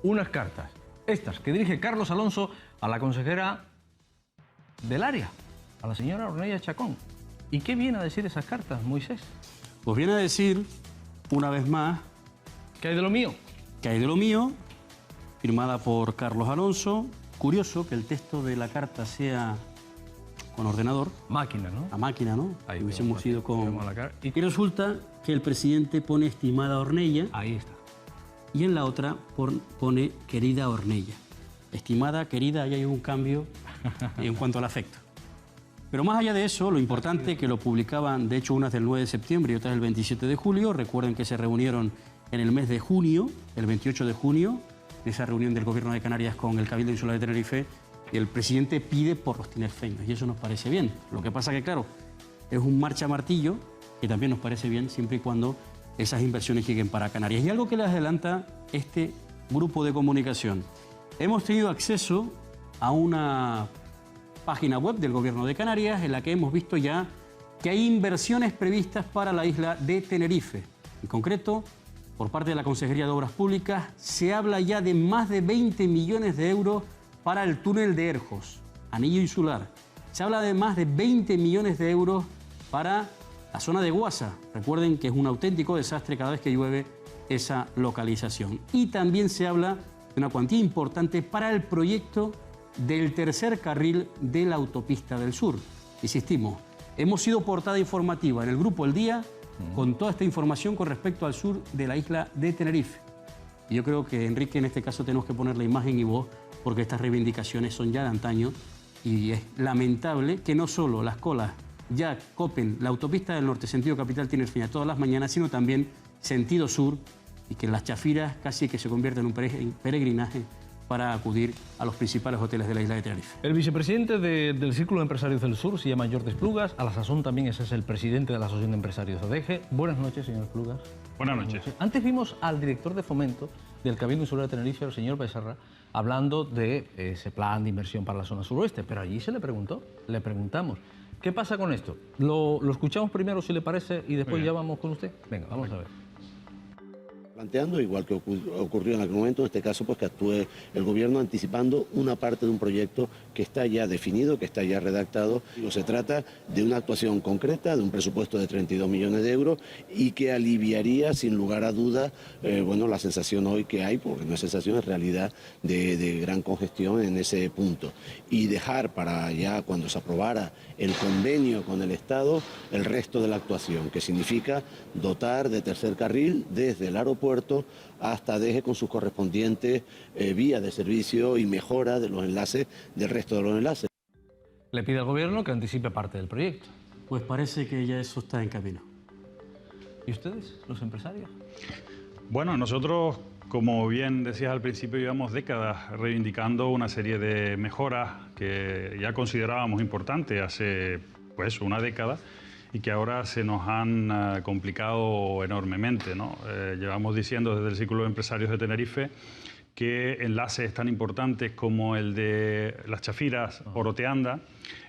unas cartas, estas que dirige Carlos Alonso a la consejera del área, a la señora Orneilla Chacón. ¿Y qué viene a decir esas cartas, Moisés? Pues viene a decir, una vez más... ¿Qué hay de lo mío? Que hay de lo mío, firmada por Carlos Alonso. Curioso que el texto de la carta sea con ordenador. Máquina, ¿no? A máquina, ¿no? Ahí hubiésemos ido con... Y Y resulta que el presidente pone estimada Ornella. ahí está. Y en la otra pone querida Ornella. Estimada, querida, ahí hay un cambio en cuanto al afecto. Pero más allá de eso, lo importante que lo publicaban, de hecho, unas del 9 de septiembre y otras del 27 de julio. Recuerden que se reunieron en el mes de junio, el 28 de junio, en esa reunión del Gobierno de Canarias con el Cabildo Insular de Tenerife, y el presidente pide por los tinerfeños, y eso nos parece bien. Lo que pasa que, claro, es un marcha martillo, que también nos parece bien, siempre y cuando esas inversiones lleguen para Canarias. Y algo que les adelanta este grupo de comunicación. Hemos tenido acceso a una página web del Gobierno de Canarias en la que hemos visto ya que hay inversiones previstas para la isla de Tenerife. En concreto, por parte de la Consejería de Obras Públicas, se habla ya de más de 20 millones de euros para el túnel de Erjos, anillo insular. Se habla de más de 20 millones de euros para la zona de Guasa. Recuerden que es un auténtico desastre cada vez que llueve esa localización. Y también se habla de una cuantía importante para el proyecto del tercer carril de la autopista del sur. Insistimos, hemos sido portada informativa en el Grupo El Día con toda esta información con respecto al sur de la isla de Tenerife. Y yo creo que, Enrique, en este caso tenemos que poner la imagen y voz, porque estas reivindicaciones son ya de antaño y es lamentable que no solo las colas ya copen la autopista del norte, sentido capital tinerfeña, todas las mañanas, sino también sentido sur, y que las chafiras casi que se convierten en un peregrinaje para acudir a los principales hoteles de la isla de Tenerife. El vicepresidente del Círculo de Empresarios del Sur se llama Jordi Esplugas. A la sazón también ese es el presidente de la Asociación de Empresarios ADEGE. Buenas noches, señor Esplugas. Buenas noches. Antes vimos al director de fomento del Cabildo Insular de Tenerife, el señor Becerra, hablando de ese plan de inversión para la zona suroeste, pero allí se le preguntamos, ¿qué pasa con esto? Lo escuchamos primero, si le parece, y después ya vamos con usted. Venga, vamos a ver. Planteando, igual que ocurrió en aquel momento, en este caso, pues que actúe el gobierno anticipando una parte de un proyecto que está ya definido, que está ya redactado. Se trata de una actuación concreta, de un presupuesto de 32 millones de euros y que aliviaría, sin lugar a dudas, bueno, la sensación hoy que hay, porque no es sensación, es realidad de gran congestión en ese punto. Y dejar para ya cuando se aprobara el convenio con el Estado el resto de la actuación, que significa dotar de tercer carril desde el aeropuerto hasta Deje con sus correspondientes vías de servicio y mejora de los enlaces del resto de los enlaces. Le pide al gobierno que anticipe parte del proyecto. Pues parece que ya eso está en camino. ¿Y ustedes, los empresarios? Bueno, nosotros, como bien decías al principio, llevamos décadas reivindicando una serie de mejoras que ya considerábamos importantes hace pues una década y que ahora se nos han complicado enormemente, ¿no? Llevamos diciendo desde el Círculo de Empresarios de Tenerife que enlaces tan importantes como el de las Chafiras, Oroteanda,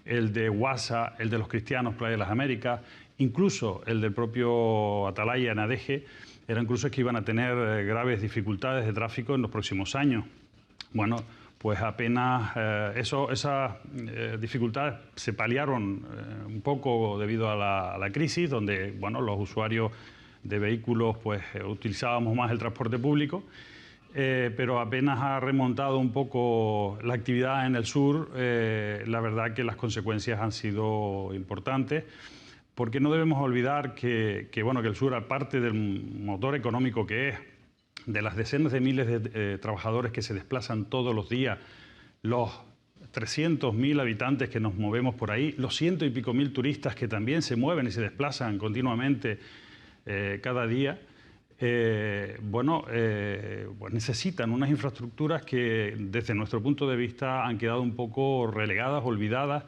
el de Guasa, el de los Cristianos, Playa de las Américas, incluso el del propio Atalaya en Adeje, eran incluso que iban a tener graves dificultades de tráfico en los próximos años. Bueno, pues apenas esas dificultades se paliaron un poco debido a la crisis, donde bueno, los usuarios de vehículos pues, utilizábamos más el transporte público, pero apenas ha remontado un poco la actividad en el sur, la verdad que las consecuencias han sido importantes, porque no debemos olvidar que el sur, aparte del motor económico que es, de las decenas de miles de trabajadores que se desplazan todos los días, los 300.000 habitantes que nos movemos por ahí, los 100 y pico mil turistas que también se mueven y se desplazan continuamente cada día, pues necesitan unas infraestructuras que desde nuestro punto de vista han quedado un poco relegadas, olvidadas,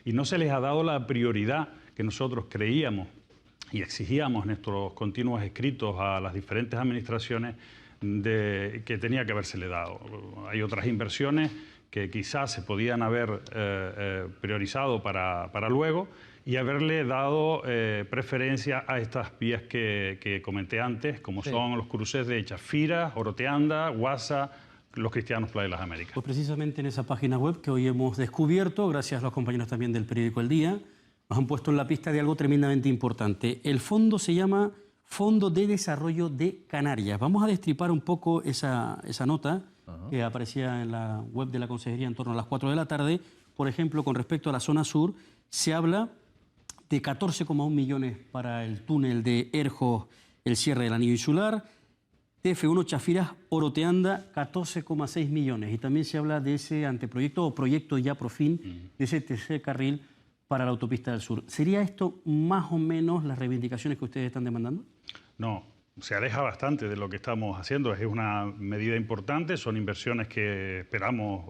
y no se les ha dado la prioridad que nosotros creíamos y exigíamos en nuestros continuos escritos a las diferentes administraciones que tenía que habérsele dado. Hay otras inversiones que quizás se podían haber priorizado para luego y haberle dado preferencia a estas vías que comenté antes, como son los cruces de Chafiras, Oroteanda, Guasa, los Cristianos Playa de las Américas. Pues precisamente en esa página web que hoy hemos descubierto, gracias a los compañeros también del periódico El Día, nos han puesto en la pista de algo tremendamente importante. El fondo se llama Fondo de Desarrollo de Canarias. Vamos a destripar un poco esa nota que aparecía en la web de la Consejería en torno a las 4 de la tarde. Por ejemplo, con respecto a la zona sur, se habla de 14,1 millones para el túnel de Erjos, el cierre del anillo insular. TF1 Chafiras Oroteanda, 14,6 millones. Y también se habla de ese anteproyecto o proyecto ya por fin, de ese tercer carril para la autopista del sur. ¿Sería esto más o menos las reivindicaciones que ustedes están demandando? No, se aleja bastante de lo que estamos haciendo. Es una medida importante, son inversiones que esperamos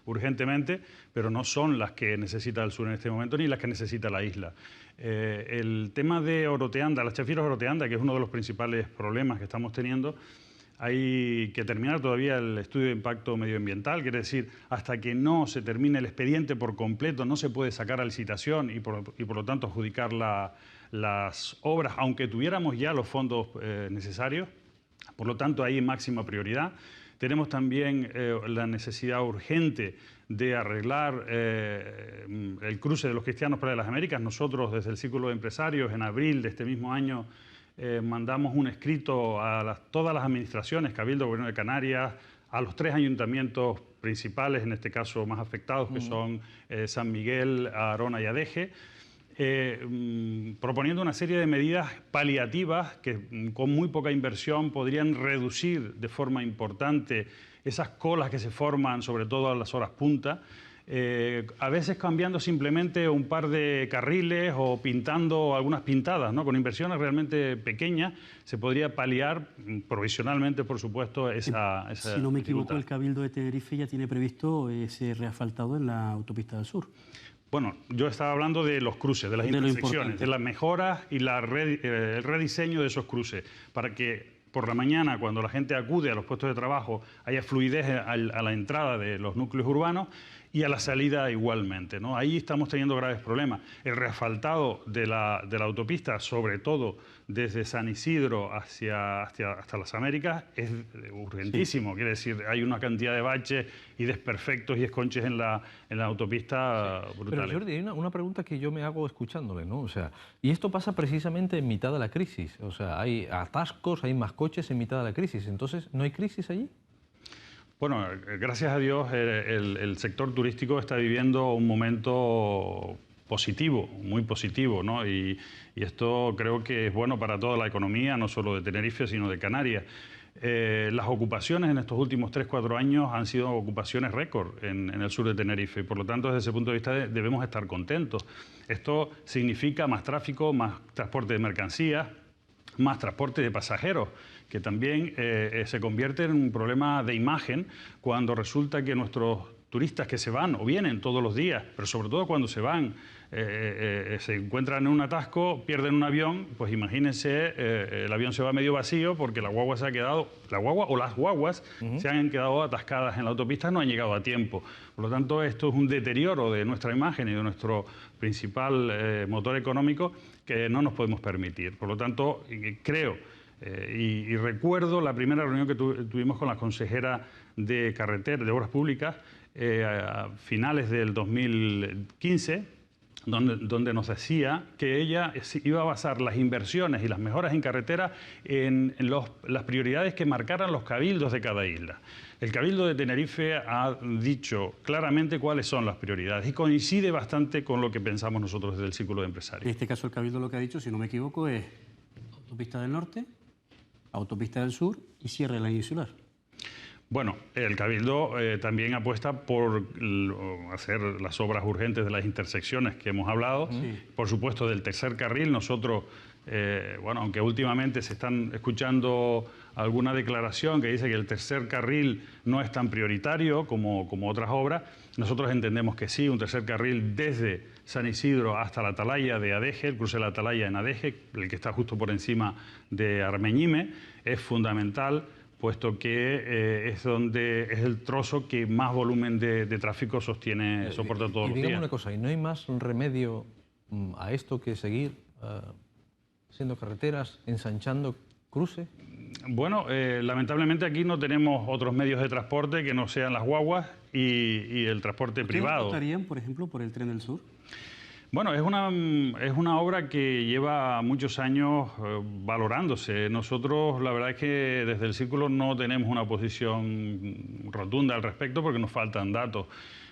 urgentemente, pero no son las que necesita el sur en este momento ni las que necesita la isla. El tema de Oroteanda, las Chafiras Oroteanda, que es uno de los principales problemas que estamos teniendo, hay que terminar todavía el estudio de impacto medioambiental, quiere decir, hasta que no se termine el expediente por completo no se puede sacar a licitación y por lo tanto adjudicar las obras, aunque tuviéramos ya los fondos necesarios. Por lo tanto, hay máxima prioridad. Tenemos también la necesidad urgente de arreglar el cruce de los Cristianos Playa de las Américas. Nosotros, desde el Círculo de Empresarios, en abril de este mismo año, mandamos un escrito a todas las administraciones, Cabildo, Gobierno de Canarias, a los 3 ayuntamientos principales, en este caso más afectados, que son San Miguel, Arona y Adeje, proponiendo una serie de medidas paliativas que con muy poca inversión podrían reducir de forma importante esas colas que se forman, sobre todo a las horas punta, a veces cambiando simplemente un par de carriles o pintando algunas pintadas, ¿no? Con inversiones realmente pequeñas se podría paliar provisionalmente, por supuesto, esa Si no me equivoco, dificultad. el Cabildo de Tenerife ya tiene previsto ese reasfaltado en la autopista del sur. Bueno, yo estaba hablando de los cruces, de las intersecciones, de las mejoras y el rediseño de esos cruces, para que por la mañana, cuando la gente acude a los puestos de trabajo, haya fluidez a la entrada de los núcleos urbanos y a la salida igualmente, ¿no? Ahí estamos teniendo graves problemas. El reasfaltado de la autopista, sobre todo desde San Isidro hasta las Américas, es urgentísimo. Quiere decir, hay una cantidad de baches y desperfectos y esconches en la autopista brutales. Pero Jordi, hay una pregunta que yo me hago escuchándole, ¿no? O sea, y esto pasa precisamente en mitad de la crisis. O sea, hay atascos, hay más coches en mitad de la crisis. Entonces, ¿no hay crisis allí? Bueno, gracias a Dios el sector turístico está viviendo un momento positivo, muy positivo, ¿no? Y esto creo que es bueno para toda la economía, no solo de Tenerife, sino de Canarias. Las ocupaciones en estos últimos 3-4 años han sido ocupaciones récord en el sur de Tenerife y por lo tanto desde ese punto de vista debemos estar contentos. Esto significa más tráfico, más transporte de mercancías, más transporte de pasajeros, que también se convierte en un problema de imagen cuando resulta que nuestros turistas que se van o vienen todos los días, pero sobre todo cuando se van, se encuentran en un atasco, pierden un avión, pues imagínense, el avión se va medio vacío porque la guagua se ha quedado, la guagua o las guaguas se han quedado atascadas en la autopista, no han llegado a tiempo. Por lo tanto, esto es un deterioro de nuestra imagen y de nuestro principal motor económico que no nos podemos permitir. Por lo tanto, creo y recuerdo la primera reunión que tuvimos con la consejera de carretera, de obras públicas, a finales del 2015, donde nos decía que ella iba a basar las inversiones y las mejoras en carretera en las prioridades que marcaran los cabildos de cada isla. El Cabildo de Tenerife ha dicho claramente cuáles son las prioridades y coincide bastante con lo que pensamos nosotros desde el Círculo de Empresarios. En este caso el Cabildo lo que ha dicho, si no me equivoco, es autopista del norte, autopista del sur y cierre de la insular. Bueno, el Cabildo también apuesta por hacer las obras urgentes de las intersecciones que hemos hablado. Sí. Por supuesto, del tercer carril. Nosotros, bueno, aunque últimamente se están escuchando alguna declaración que dice que el tercer carril no es tan prioritario como otras obras, nosotros entendemos que sí, un tercer carril desde San Isidro hasta la Atalaya de Adeje, el cruce de la Atalaya en Adeje, el que está justo por encima de Armeñime, es fundamental, puesto que es el trozo que más volumen de tráfico soporta todos los días. Dígame una cosa, ¿y no hay más remedio a esto que seguir haciendo carreteras, ensanchando cruce? Bueno, lamentablemente aquí no tenemos otros medios de transporte que no sean las guaguas y el transporte privado. ¿Votarían, por ejemplo, por el Tren del Sur? Bueno, es una obra que lleva muchos años valorándose. Nosotros, la verdad es que desde el Círculo no tenemos una posición rotunda al respecto porque nos faltan datos.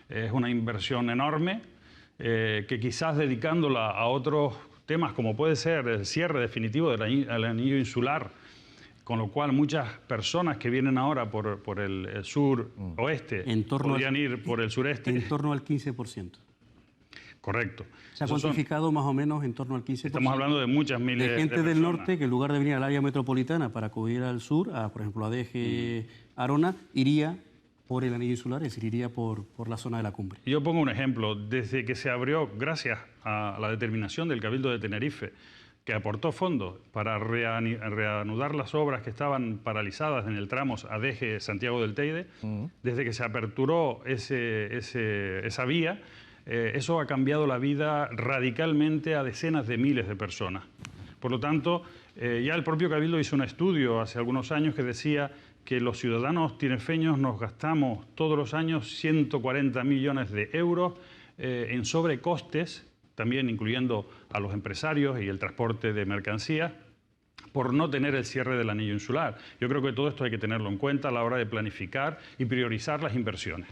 Es una inversión enorme que quizás dedicándola a otros temas como puede ser el cierre definitivo del anillo insular, con lo cual muchas personas que vienen ahora por el sur-oeste podrían ir por el sureste. En torno al 15%. Correcto. Se ha cuantificado más o menos en torno al 15%. Estamos hablando de muchas miles de gente del personas. norte que en lugar de venir al área metropolitana para acudir al sur, por ejemplo, a Deje, Arona, iría por el anillo insular, es decir, iría por la zona de la cumbre. Yo pongo un ejemplo. Desde que se abrió, gracias a la determinación del Cabildo de Tenerife, que aportó fondos para reanudar las obras que estaban paralizadas en el tramo Adeje-Santiago del Teide, desde que se aperturó esa vía, eso ha cambiado la vida radicalmente a decenas de miles de personas. Por lo tanto, ya el propio Cabildo hizo un estudio hace algunos años que decía que los ciudadanos tinerfeños nos gastamos todos los años 140 millones de euros en sobrecostes, también incluyendo a los empresarios y el transporte de mercancías, por no tener el cierre del anillo insular. Yo creo que todo esto hay que tenerlo en cuenta a la hora de planificar y priorizar las inversiones.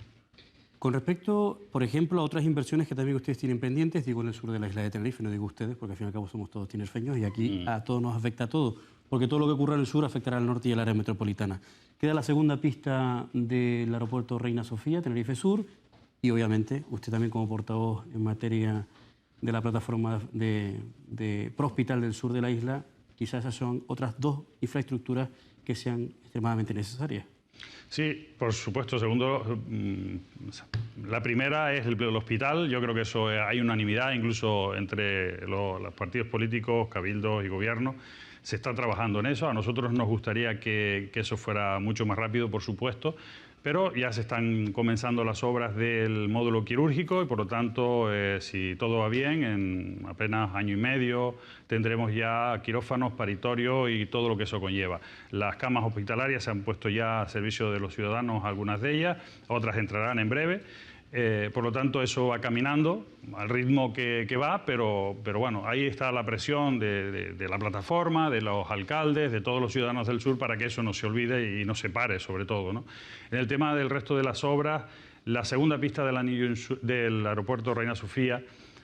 Con respecto, por ejemplo, a otras inversiones que también ustedes tienen pendientes, digo en el sur de la isla de Tenerife, no digo ustedes, porque al fin y al cabo somos todos tinerfeños y aquí a todos nos afecta a todo, porque todo lo que ocurra en el sur afectará al norte y al área metropolitana. Queda la segunda pista del aeropuerto Reina Sofía, Tenerife Sur, y obviamente usted también como portavoz en materia de la plataforma de Prohospital del sur de la isla, quizás esas son otras dos infraestructuras que sean extremadamente necesarias. Sí, por supuesto. Segundo, la primera es el hospital. Yo creo que eso hay unanimidad, incluso entre los partidos políticos, cabildos y gobierno. Se está trabajando en eso. A nosotros nos gustaría que eso fuera mucho más rápido, por supuesto, pero ya se están comenzando las obras del módulo quirúrgico y, por lo tanto, si todo va bien, en apenas año y medio tendremos ya quirófanos, paritorios y todo lo que eso conlleva. Las camas hospitalarias se han puesto ya a servicio de los ciudadanos, algunas de ellas, otras entrarán en breve. Por lo tanto, eso va caminando al ritmo que va, pero bueno, ahí está la presión de la plataforma, de los alcaldes, de todos los ciudadanos del sur para que eso no se olvide y no se pare, sobre todo, ¿no? En el tema del resto de las obras, la segunda pista del aeropuerto Reina Sofía,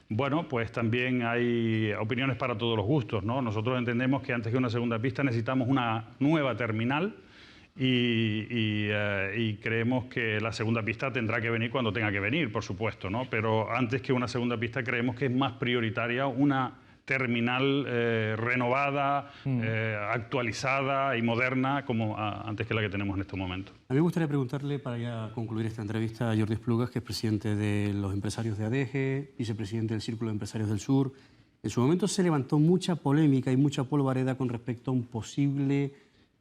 bueno, pues también hay opiniones para todos los gustos, ¿no? Nosotros entendemos que antes que una segunda pista necesitamos una nueva terminal. Y creemos que la segunda pista tendrá que venir cuando tenga que venir, por supuesto, ¿no? Pero antes que una segunda pista creemos que es más prioritaria una terminal renovada, actualizada y moderna como antes que la que tenemos en este momento. A mí me gustaría preguntarle, para ya concluir esta entrevista, a Jordi Esplugas, que es presidente de los empresarios de Adeje, vicepresidente del Círculo de Empresarios del Sur. En su momento se levantó mucha polémica y mucha polvareda con respecto a un posible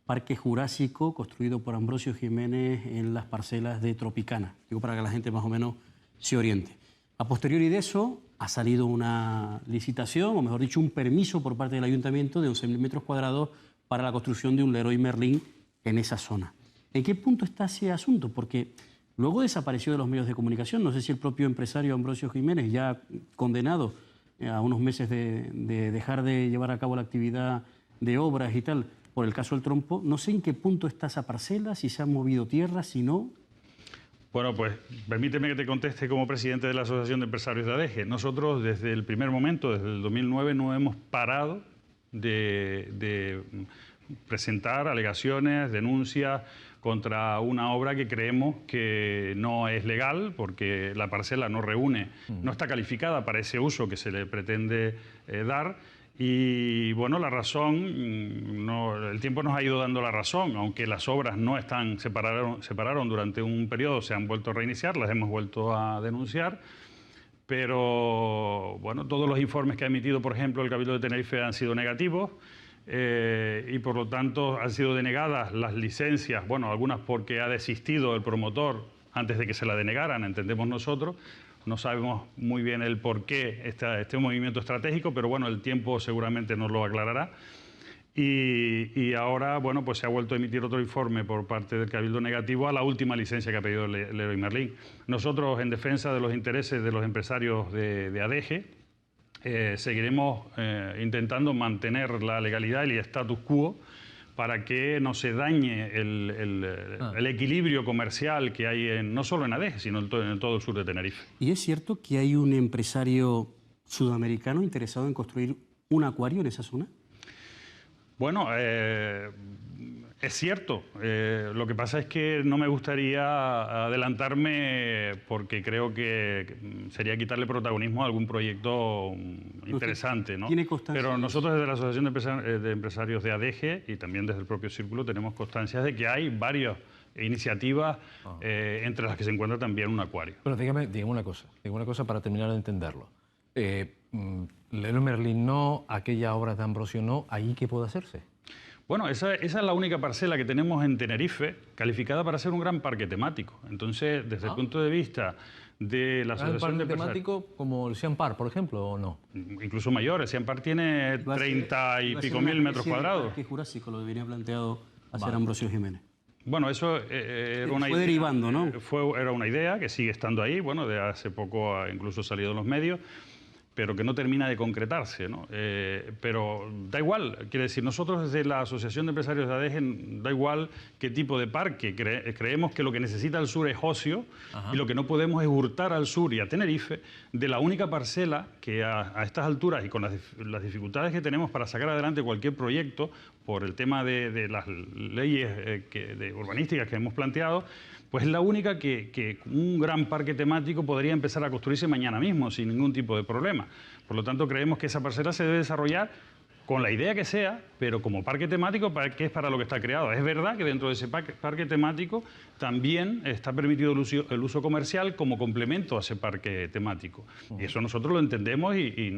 parque jurásico construido por Ambrosio Jiménez en las parcelas de Tropicana. Digo, para que la gente más o menos se oriente. A posteriori de eso ha salido una licitación, o mejor dicho, un permiso por parte del Ayuntamiento de 11.000 metros cuadrados para la construcción de un Leroy Merlin en esa zona. ¿En qué punto está ese asunto? Porque luego desapareció de los medios de comunicación. No sé si el propio empresario Ambrosio Jiménez, ya condenado a unos meses de dejar de llevar a cabo la actividad de obras y tal, por el caso del Trompo, no sé en qué punto está esa parcela, si se han movido tierras, si no. Bueno, pues permíteme que te conteste como presidente de la Asociación de Empresarios de Adeje. Nosotros desde el primer momento, desde el 2009, no hemos parado de presentar alegaciones, denuncias contra una obra que creemos que no es legal porque la parcela no reúne, no está calificada para ese uso que se le pretende dar. Y bueno, la razón, el tiempo nos ha ido dando la razón, aunque las obras no están, se pararon durante un periodo, se han vuelto a reiniciar, las hemos vuelto a denunciar, pero bueno, todos los informes que ha emitido, por ejemplo, el Cabildo de Tenerife han sido negativos y por lo tanto han sido denegadas las licencias, bueno, algunas porque ha desistido el promotor antes de que se la denegaran, entendemos nosotros. No sabemos muy bien el por qué este movimiento estratégico, pero bueno, el tiempo seguramente nos lo aclarará. Y ahora, bueno, pues se ha vuelto a emitir otro informe por parte del Cabildo negativo a la última licencia que ha pedido Leroy Merlin. Nosotros, en defensa de los intereses de los empresarios de ADEGE, seguiremos intentando mantener la legalidad y el status quo para que no se dañe el equilibrio comercial que hay no solo en ADEGE, sino en todo el sur de Tenerife. ¿Y es cierto que hay un empresario sudamericano interesado en construir un acuario en esa zona? Bueno, es cierto. Lo que pasa es que no me gustaría adelantarme porque creo que sería quitarle protagonismo a algún proyecto interesante, ¿no? ¿Tiene constancia? Pero nosotros desde la Asociación de Empresarios de ADEGE y también desde el propio Círculo tenemos constancia de que hay varias iniciativas entre las que se encuentra también un acuario. Pero dígame una cosa para terminar de entenderlo. Leroy Merlin no, aquella obra de Ambrosio no, ¿allí qué puede hacerse? Bueno, esa es la única parcela que tenemos en Tenerife calificada para ser un gran parque temático. Entonces, desde el punto de vista de la Asociación de Empresarios... temático como el Siam Park, por ejemplo, ¿o no? Incluso mayores. Siam Park tiene 30 y pico mil metros cuadrados. ¿Qué Jurásico lo debería planteado hacer Ambrosio Jiménez? Bueno, eso era una idea. Fue derivando, ¿no? Era una idea que sigue estando ahí, bueno, de hace poco ha incluso salido en los medios, pero que no termina de concretarse, ¿no? Pero da igual, quiere decir, nosotros desde la Asociación de Empresarios de ADEGE da igual qué tipo de parque, creemos que lo que necesita el sur es ocio y lo que no podemos es hurtar al sur y a Tenerife de la única parcela que a estas alturas y con las dificultades que tenemos para sacar adelante cualquier proyecto por el tema de las leyes urbanísticas que hemos planteado, pues es la única que un gran parque temático podría empezar a construirse mañana mismo sin ningún tipo de problema. Por lo tanto, creemos que esa parcela se debe desarrollar con la idea que sea, pero como parque temático, que es para lo que está creado. Es verdad que dentro de ese parque temático también está permitido el uso comercial como complemento a ese parque temático. Y eso nosotros lo entendemos y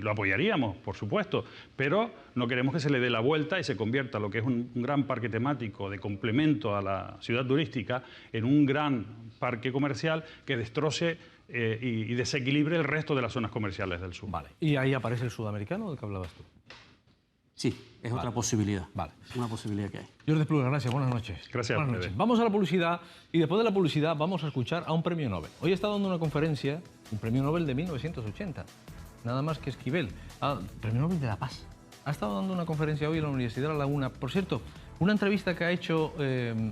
lo apoyaríamos, por supuesto, pero no queremos que se le dé la vuelta y se convierta lo que es un gran parque temático de complemento a la ciudad turística en un gran parque comercial que destroce y desequilibre el resto de las zonas comerciales del sur. Vale. ¿Y ahí aparece el sudamericano del que hablabas tú? Sí, es otra posibilidad. Vale. Una posibilidad que hay. Jordi Espluga, gracias. Buenas noches. Gracias. Buenas noches. Vamos a la publicidad y después de la publicidad vamos a escuchar a un premio Nobel. Hoy está dando una conferencia, un premio Nobel de 1980, nada más que Esquivel. Premio Nobel de la Paz. Ha estado dando una conferencia hoy en la Universidad de La Laguna. Por cierto, una entrevista que ha hecho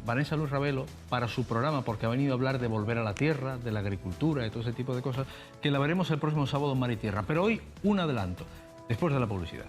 Vanessa Luz Ravelo para su programa, porque ha venido a hablar de volver a la tierra, de la agricultura y todo ese tipo de cosas, que la veremos el próximo sábado en Mar y Tierra. Pero hoy un adelanto, después de la publicidad.